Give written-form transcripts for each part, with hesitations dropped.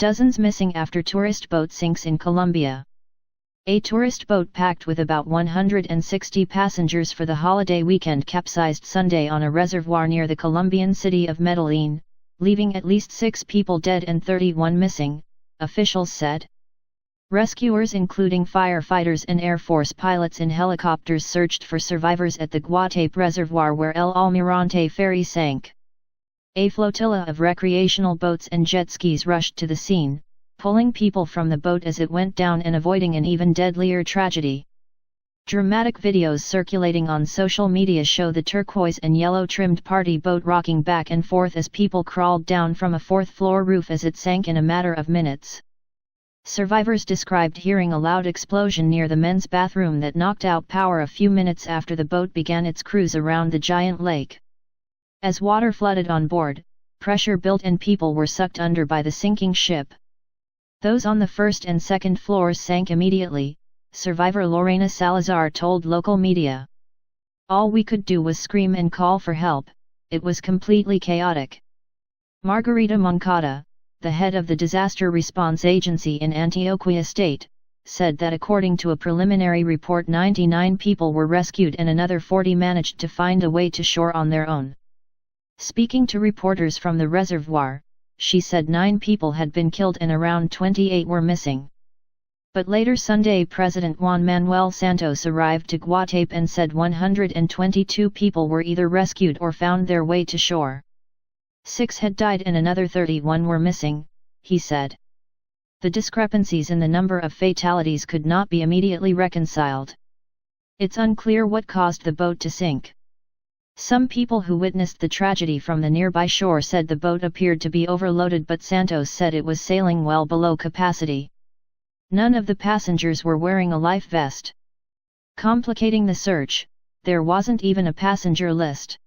Dozens missing after tourist boat sinks in Colombia. A tourist boat packed with about 160 passengers for the holiday weekend capsized Sunday on a reservoir near the Colombian city of Medellin, leaving at least 6 people dead and 31 missing, officials said. Rescuers including firefighters and Air Force pilots in helicopters searched for survivors at the Guatape reservoir where El Almirante ferry sank. A flotilla of recreational boats and jet skis rushed to the scene, pulling people from the boat as it went down and avoiding an even deadlier tragedy. Dramatic videos circulating on social media show the turquoise and yellow-trimmed party boat rocking back and forth as people crawled down from a 4th-floor roof as it sank in a matter of minutes. Survivors described hearing a loud explosion near the men's bathroom that knocked out power a few minutes after the boat began its cruise around the giant lake. As water flooded on board, pressure built and people were sucked under by the sinking ship. Those on the 1st and 2nd floors sank immediately, survivor Lorena Salazar told local media. All we could do was scream and call for help, it was completely chaotic. Margarita Moncada, the head of the disaster response agency in Antioquia State, said that according to a preliminary report 99 people were rescued and another 40 managed to find a way to shore on their own. Speaking to reporters from the reservoir, she said 9 people had been killed and around 28 were missing. But later Sunday President Juan Manuel Santos arrived to Guatape and said 122 people were either rescued or found their way to shore. 6 had died and another 31 were missing, he said. The discrepancies in the number of fatalities could not be immediately reconciled. It's unclear what caused the boat to sink. Some people who witnessed the tragedy from the nearby shore said the boat appeared to be overloaded, but Santos said it was sailing well below capacity. None of the passengers were wearing a life vest. Complicating the search, there wasn't even a passenger list.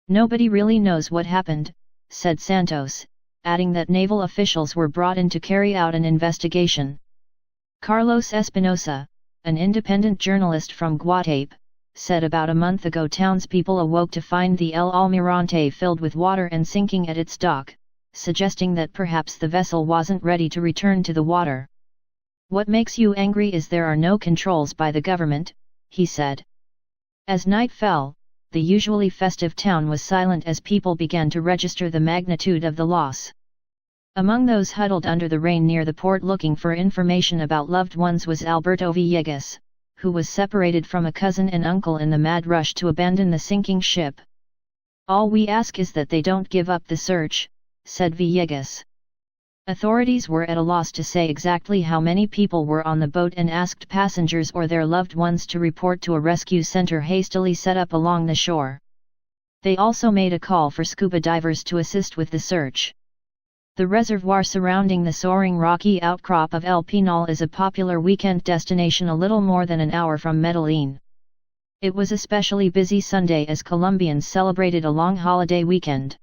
Nobody really knows what happened, said Santos, adding that naval officials were brought in to carry out an investigation. Carlos Espinosa, an independent journalist from Guatape, said about a month ago townspeople awoke to find the El Almirante filled with water and sinking at its dock, suggesting that perhaps the vessel wasn't ready to return to the water. What makes you angry is there are no controls by the government, he said. As night fell, the usually festive town was silent as people began to register the magnitude of the loss. Among those huddled under the rain near the port looking for information about loved ones was Alberto Villegas, who was separated from a cousin and uncle in the mad rush to abandon the sinking ship. All we ask is that they don't give up the search, said Villegas. Authorities were at a loss to say exactly how many people were on the boat and asked passengers or their loved ones to report to a rescue center hastily set up along the shore. They also made a call for scuba divers to assist with the search. The reservoir surrounding the soaring rocky outcrop of El Pinal is a popular weekend destination a little more than an hour from Medellin. It was especially busy Sunday as Colombians celebrated a long holiday weekend.